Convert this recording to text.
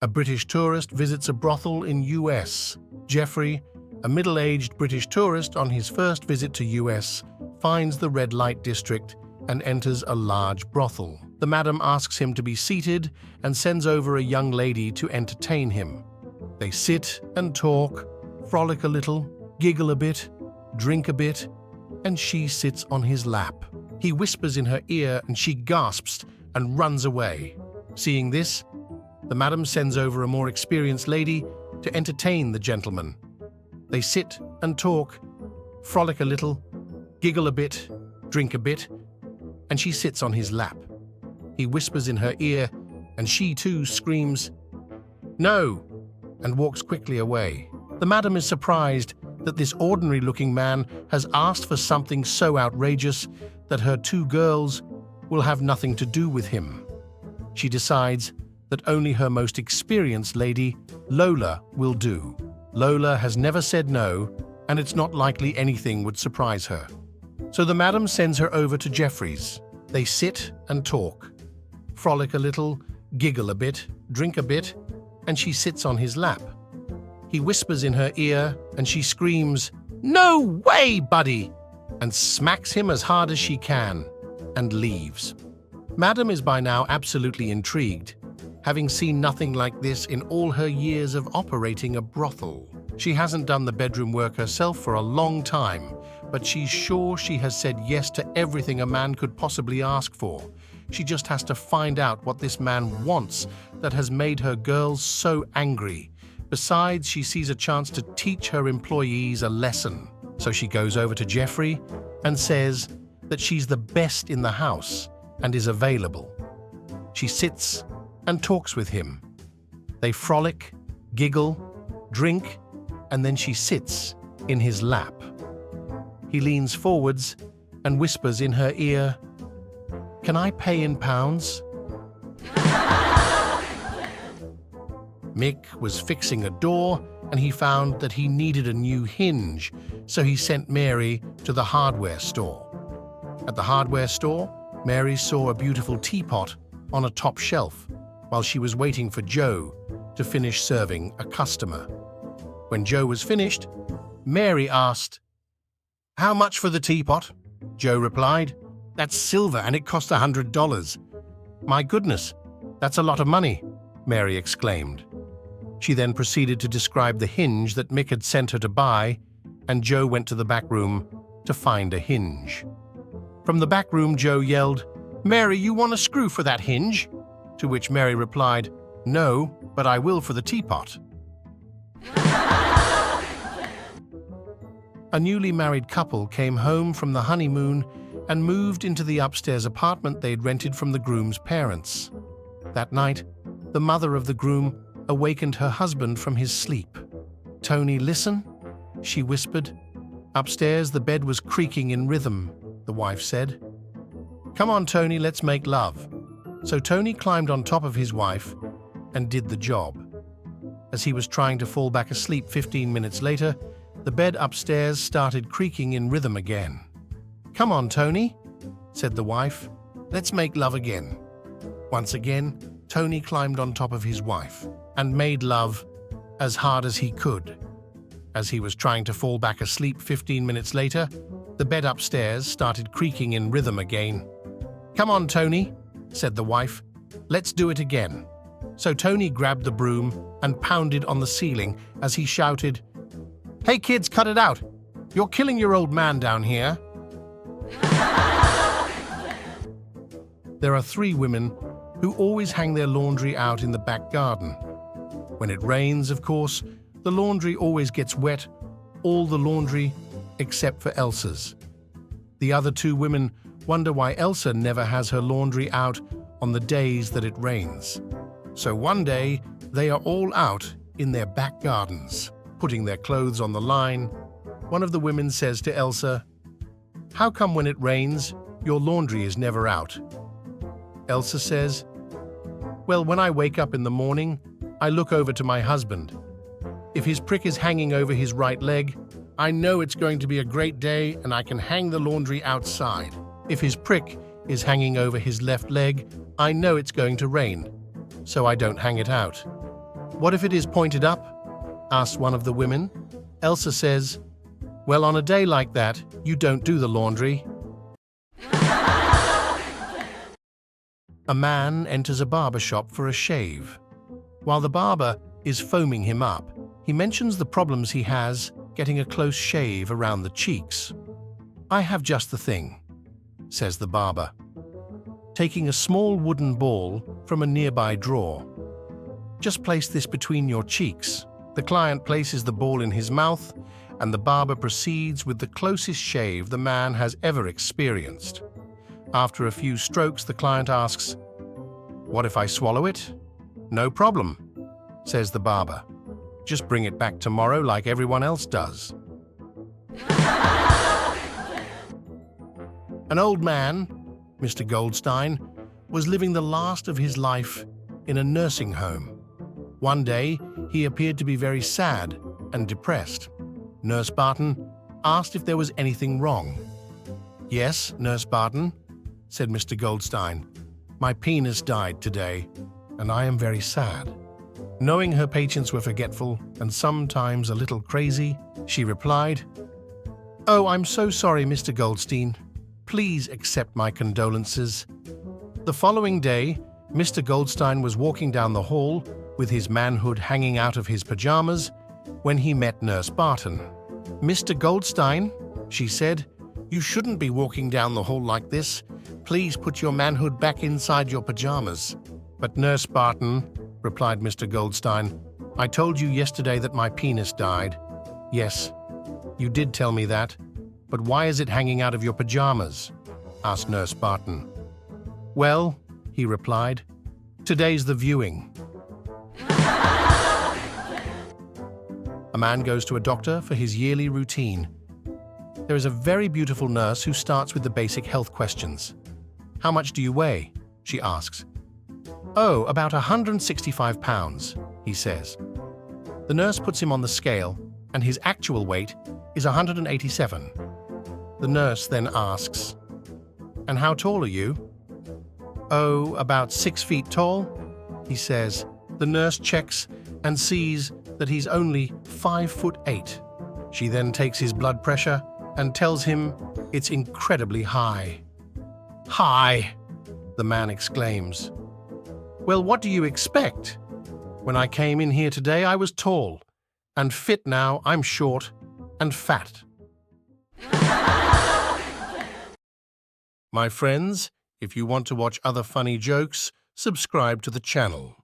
A British tourist visits a brothel in US. Jeffrey, a middle-aged British tourist on his first visit to US, finds the red light district and enters a large brothel. The madam asks him to be seated and sends over a young lady to entertain him. They sit and talk, frolic a little, giggle a bit, drink a bit, and she sits on his lap. He whispers in her ear and she gasps and runs away. Seeing this, the madam sends over a more experienced lady to entertain the gentleman. They sit and talk, frolic a little, giggle a bit, drink a bit, and she sits on his lap. He whispers in her ear, and she too screams, "No!" and walks quickly away. The madam is surprised that this ordinary-looking man has asked for something so outrageous that her two girls will have nothing to do with him. She decides that only her most experienced lady, Lola, will do. Lola has never said no, and it's not likely anything would surprise her. So the madam sends her over to Jeffrey's. They sit and talk, frolic a little, giggle a bit, drink a bit, and she sits on his lap. He whispers in her ear, and she screams, "No way, buddy!" and smacks him as hard as she can, and leaves. Madam is by now absolutely intrigued, having seen nothing like this in all her years of operating a brothel. She hasn't done the bedroom work herself for a long time, but she's sure she has said yes to everything a man could possibly ask for. She just has to find out what this man wants that has made her girls so angry. Besides, she sees a chance to teach her employees a lesson. So she goes over to Jeffrey and says that she's the best in the house and is available. She sits and talks with him. They frolic, giggle, drink, and then she sits in his lap. He leans forwards and whispers in her ear, "Can I pay in pounds?" Mick was fixing a door and he found that he needed a new hinge, so he sent Mary to the hardware store. At the hardware store, Mary saw a beautiful teapot on a top shelf while she was waiting for Joe to finish serving a customer. When Joe was finished, Mary asked, "How much for the teapot?" Joe replied, "That's silver and it cost $100. "My goodness, that's a lot of money," Mary exclaimed. She then proceeded to describe the hinge that Mick had sent her to buy, and Joe went to the back room to find a hinge. From the back room, Joe yelled, "Mary, you want a screw for that hinge?" To which Mary replied, "No, but I will for the teapot." A newly married couple came home from the honeymoon and moved into the upstairs apartment they'd rented from the groom's parents. That night, the mother of the groom awakened her husband from his sleep. "Tony, listen," she whispered. Upstairs, the bed was creaking in rhythm, the wife said. "Come on, Tony, let's make love." So Tony climbed on top of his wife and did the job. As he was trying to fall back asleep 15 minutes later, the bed upstairs started creaking in rhythm again. "Come on, Tony," said the wife. "Let's make love again." Once again, Tony climbed on top of his wife and made love as hard as he could. As he was trying to fall back asleep 15 minutes later, the bed upstairs started creaking in rhythm again. "Come on, Tony," said the wife. "Let's do it again." So Tony grabbed the broom and pounded on the ceiling as he shouted, "Hey kids, cut it out! You're killing your old man down here." There are 3 women who always hang their laundry out in the back garden. When it rains, of course, the laundry always gets wet, all the laundry except for Elsa's. The other 2 women wonder why Elsa never has her laundry out on the days that it rains. So one day, they are all out in their back gardens, putting their clothes on the line. One of the women says to Elsa, "How come when it rains, your laundry is never out?" Elsa says, "Well, when I wake up in the morning, I look over to my husband. If his prick is hanging over his right leg, I know it's going to be a great day and I can hang the laundry outside. If his prick is hanging over his left leg, I know it's going to rain, so I don't hang it out." "What if it is pointed up?" asks one of the women. Elsa says, "Well, on a day like that, you don't do the laundry." A man enters a barber shop for a shave. While the barber is foaming him up, he mentions the problems he has getting a close shave around the cheeks. "I have just the thing," says the barber, taking a small wooden ball from a nearby drawer. "Just place this between your cheeks." The client places the ball in his mouth, and the barber proceeds with the closest shave the man has ever experienced. After a few strokes, the client asks, "What if I swallow it?" "No problem," says the barber. "Just bring it back tomorrow like everyone else does." An old man, Mr. Goldstein, was living the last of his life in a nursing home. One day, he appeared to be very sad and depressed. Nurse Barton asked if there was anything wrong. "Yes, Nurse Barton," said Mr. Goldstein. "My penis died today, and I am very sad." Knowing her patients were forgetful and sometimes a little crazy, she replied, "Oh, I'm so sorry, Mr. Goldstein. Please accept my condolences." The following day, Mr. Goldstein was walking down the hall with his manhood hanging out of his pajamas when he met Nurse Barton. "Mr. Goldstein," she said, "you shouldn't be walking down the hall like this. Please put your manhood back inside your pajamas." "But Nurse Barton," replied Mr. Goldstein, "I told you yesterday that my penis died." "Yes, you did tell me that, but why is it hanging out of your pajamas?" asked Nurse Barton. "Well," he replied, "today's the viewing." A man goes to a doctor for his yearly routine. There is a very beautiful nurse who starts with the basic health questions. "How much do you weigh?" she asks. "Oh, about 165 pounds, he says. The nurse puts him on the scale, and his actual weight is 187. The nurse then asks, "And how tall are you?" "Oh, about 6 feet tall," he says. The nurse checks and sees that he's only 5'8". She then takes his blood pressure and tells him it's incredibly high. "High!" the man exclaims. "Well, what do you expect? When I came in here today, I was tall, and fit. Now I'm short and fat." My friends, if you want to watch other funny jokes, subscribe to the channel.